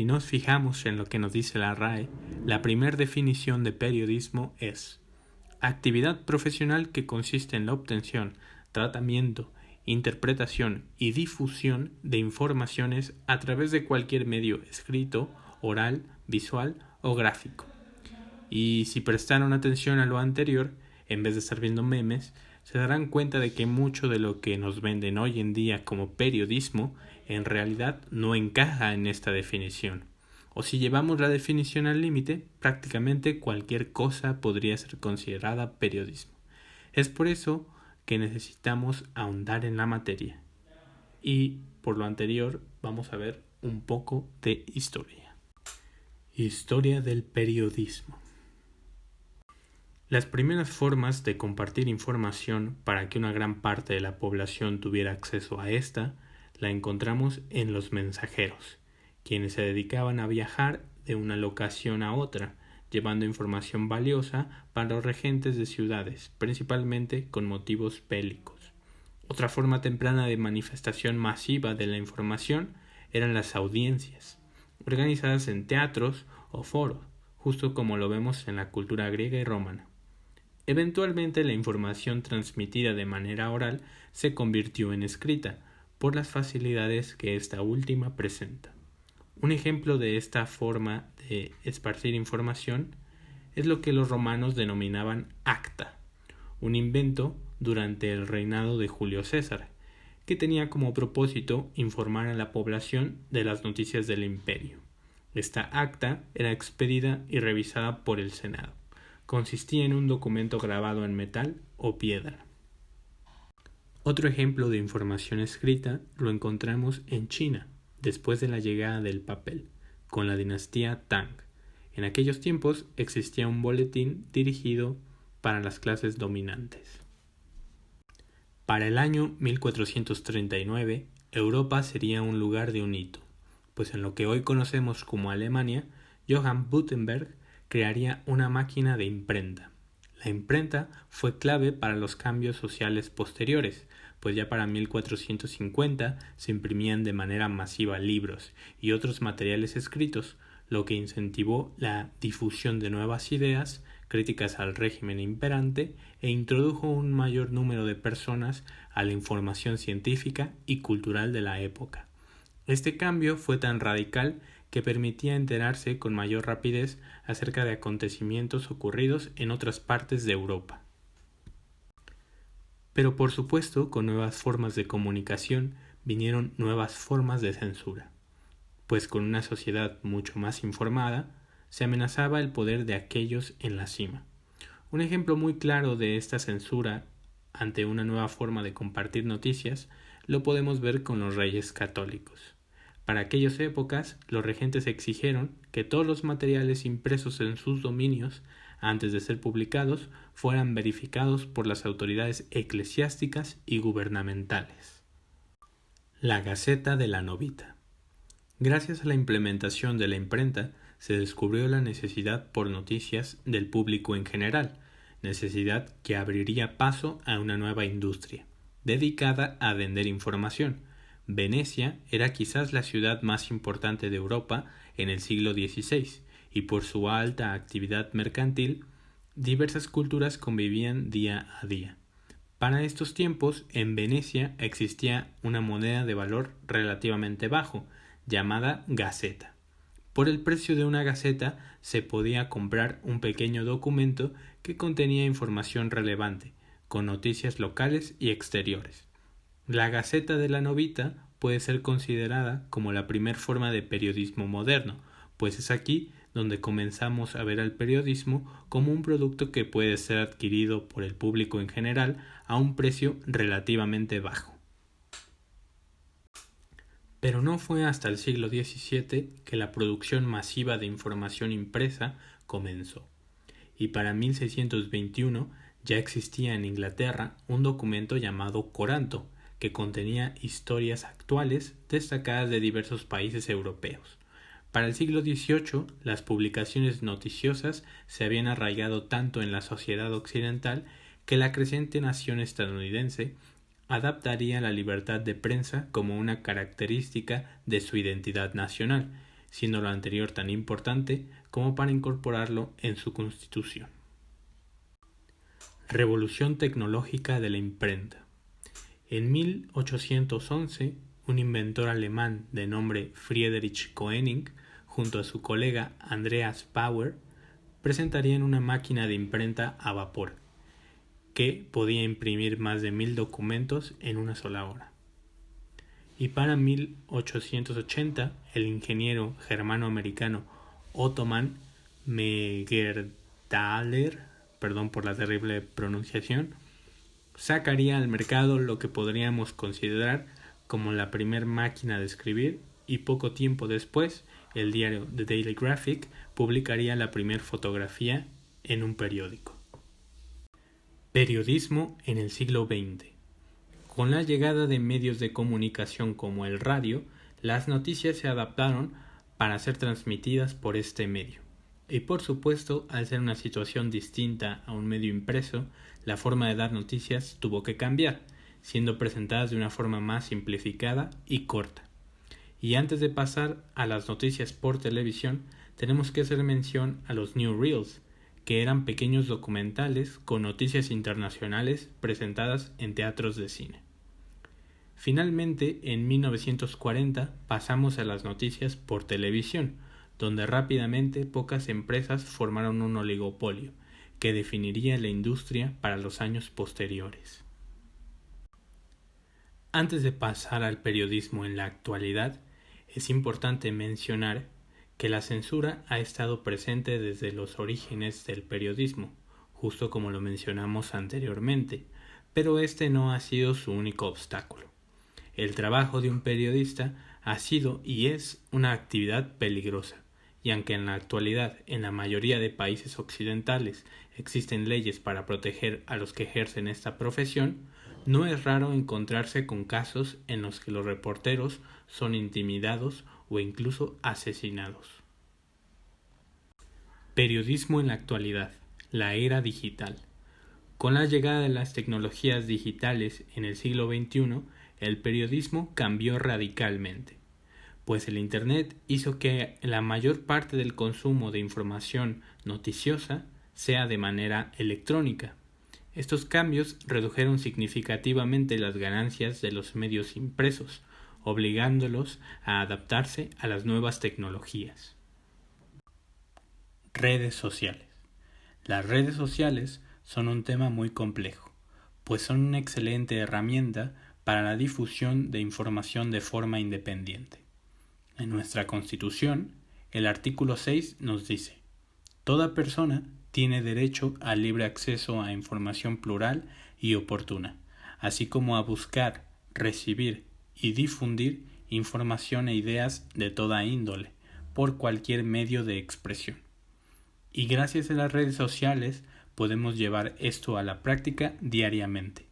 Si nos fijamos en lo que nos dice la RAE, la primera definición de periodismo es actividad profesional que consiste en la obtención, tratamiento, interpretación y difusión de informaciones a través de cualquier medio escrito, oral, visual o gráfico. Y si prestaron atención a lo anterior, en vez de estar viendo memes, se darán cuenta de que mucho de lo que nos venden hoy en día como periodismo en realidad no encaja en esta definición. O si llevamos la definición al límite, prácticamente cualquier cosa podría ser considerada periodismo. Es por eso que necesitamos ahondar en la materia. Y por lo anterior vamos a ver un poco de historia. Historia del periodismo. Las primeras formas de compartir información para que una gran parte de la población tuviera acceso a esta la encontramos en los mensajeros, quienes se dedicaban a viajar de una locación a otra, llevando información valiosa para los regentes de ciudades, principalmente con motivos bélicos. Otra forma temprana de manifestación masiva de la información eran las audiencias, organizadas en teatros o foros, justo como lo vemos en la cultura griega y romana. Eventualmente la información transmitida de manera oral se convirtió en escrita, por las facilidades que esta última presenta. Un ejemplo de esta forma de esparcir información es lo que los romanos denominaban acta, un invento durante el reinado de Julio César, que tenía como propósito informar a la población de las noticias del imperio. Esta acta era expedida y revisada por el Senado. Consistía en un documento grabado en metal o piedra. Otro ejemplo de información escrita lo encontramos en China, después de la llegada del papel, con la dinastía Tang. En aquellos tiempos existía un boletín dirigido para las clases dominantes. Para el año 1439, Europa sería un lugar de un hito, pues en lo que hoy conocemos como Alemania, Johann Gutenberg crearía una máquina de imprenta. La imprenta fue clave para los cambios sociales posteriores, pues ya para 1450 se imprimían de manera masiva libros y otros materiales escritos, lo que incentivó la difusión de nuevas ideas, críticas al régimen imperante e introdujo un mayor número de personas a la información científica y cultural de la época. Este cambio fue tan radical que permitía enterarse con mayor rapidez acerca de acontecimientos ocurridos en otras partes de Europa. Pero por supuesto, con nuevas formas de comunicación vinieron nuevas formas de censura, pues con una sociedad mucho más informada, se amenazaba el poder de aquellos en la cima. Un ejemplo muy claro de esta censura ante una nueva forma de compartir noticias lo podemos ver con los reyes católicos. Para aquellas épocas, los regentes exigieron que todos los materiales impresos en sus dominios, antes de ser publicados, fueran verificados por las autoridades eclesiásticas y gubernamentales. La Gaceta de la Novita. Gracias a la implementación de la imprenta, se descubrió la necesidad por noticias del público en general, necesidad que abriría paso a una nueva industria, dedicada a vender información. Venecia era quizás la ciudad más importante de Europa en el siglo XVI, y por su alta actividad mercantil, diversas culturas convivían día a día. Para estos tiempos, en Venecia existía una moneda de valor relativamente bajo, llamada gaceta. Por el precio de una gaceta se podía comprar un pequeño documento que contenía información relevante, con noticias locales y exteriores. La Gaceta de la Novita puede ser considerada como la primer forma de periodismo moderno, pues es aquí donde comenzamos a ver al periodismo como un producto que puede ser adquirido por el público en general a un precio relativamente bajo. Pero no fue hasta el siglo XVII que la producción masiva de información impresa comenzó, y para 1621 ya existía en Inglaterra un documento llamado Coranto, que contenía historias actuales destacadas de diversos países europeos. Para el siglo XVIII, las publicaciones noticiosas se habían arraigado tanto en la sociedad occidental que la creciente nación estadounidense adaptaría la libertad de prensa como una característica de su identidad nacional, siendo lo anterior tan importante como para incorporarlo en su constitución. Revolución tecnológica de la imprenta. En 1811, un inventor alemán de nombre Friedrich Koenig, junto a su colega Andreas Bauer, presentarían una máquina de imprenta a vapor, que podía imprimir más de 1000 documentos en una sola hora. Y para 1880, el ingeniero germano-americano Ottoman Meggerthaler, perdón por la terrible pronunciación, sacaría al mercado lo que podríamos considerar como la primer máquina de escribir, y poco tiempo después el diario The Daily Graphic publicaría la primera fotografía en un periódico. Periodismo en el siglo XX. Con la llegada de medios de comunicación como el radio, las noticias se adaptaron para ser transmitidas por este medio. Y por supuesto, al ser una situación distinta a un medio impreso, la forma de dar noticias tuvo que cambiar, siendo presentadas de una forma más simplificada y corta. Y antes de pasar a las noticias por televisión, tenemos que hacer mención a los newsreels, que eran pequeños documentales con noticias internacionales presentadas en teatros de cine. Finalmente, en 1940 pasamos a las noticias por televisión, donde rápidamente pocas empresas formaron un oligopolio, que definiría la industria para los años posteriores. Antes de pasar al periodismo en la actualidad, es importante mencionar que la censura ha estado presente desde los orígenes del periodismo, justo como lo mencionamos anteriormente, pero este no ha sido su único obstáculo. El trabajo de un periodista ha sido y es una actividad peligrosa, y aunque en la actualidad en la mayoría de países occidentales existen leyes para proteger a los que ejercen esta profesión, no es raro encontrarse con casos en los que los reporteros son intimidados o incluso asesinados. Periodismo en la actualidad, la era digital. Con la llegada de las tecnologías digitales en el siglo XXI, el periodismo cambió radicalmente, pues el Internet hizo que la mayor parte del consumo de información noticiosa sea de manera electrónica. Estos cambios redujeron significativamente las ganancias de los medios impresos, obligándolos a adaptarse a las nuevas tecnologías. Redes sociales. Las redes sociales son un tema muy complejo, pues son una excelente herramienta para la difusión de información de forma independiente. En nuestra Constitución, el artículo 6 nos dice: toda persona tiene derecho al libre acceso a información plural y oportuna, así como a buscar, recibir y difundir información e ideas de toda índole, por cualquier medio de expresión. Y gracias a las redes sociales podemos llevar esto a la práctica diariamente,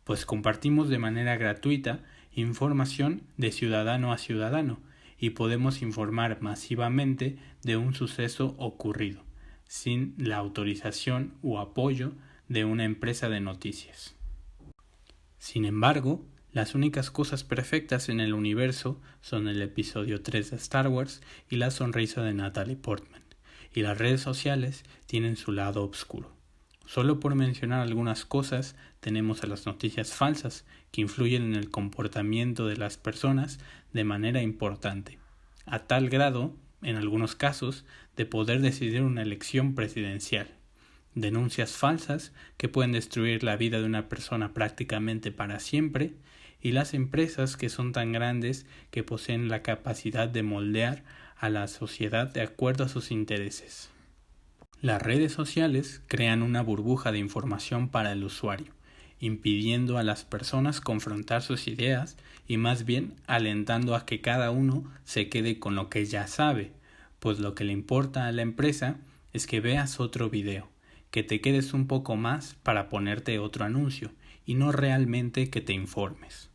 pues compartimos de manera gratuita información de ciudadano a ciudadano y podemos informar masivamente de un suceso ocurrido, sin la autorización o apoyo de una empresa de noticias. Sin embargo, las únicas cosas perfectas en el universo son el episodio 3 de Star Wars y la sonrisa de Natalie Portman, y las redes sociales tienen su lado oscuro. Solo por mencionar algunas cosas, tenemos a las noticias falsas, que influyen en el comportamiento de las personas de manera importante, a tal grado, en algunos casos, de poder decidir una elección presidencial. Denuncias falsas que pueden destruir la vida de una persona prácticamente para siempre, y las empresas que son tan grandes que poseen la capacidad de moldear a la sociedad de acuerdo a sus intereses. Las redes sociales crean una burbuja de información para el usuario, impidiendo a las personas confrontar sus ideas y más bien alentando a que cada uno se quede con lo que ya sabe, pues lo que le importa a la empresa es que veas otro video, que te quedes un poco más para ponerte otro anuncio y no realmente que te informes.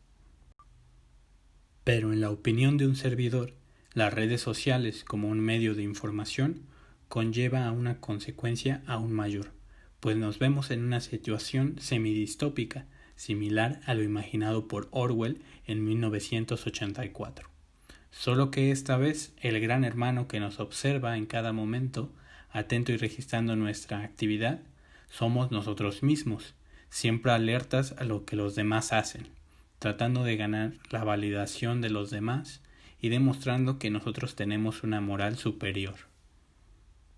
Pero en la opinión de un servidor, las redes sociales como un medio de información conlleva a una consecuencia aún mayor, pues nos vemos en una situación semidistópica, similar a lo imaginado por Orwell en 1984. Solo que esta vez el gran hermano que nos observa en cada momento, atento y registrando nuestra actividad, somos nosotros mismos, siempre alertas a lo que los demás hacen, tratando de ganar la validación de los demás y demostrando que nosotros tenemos una moral superior.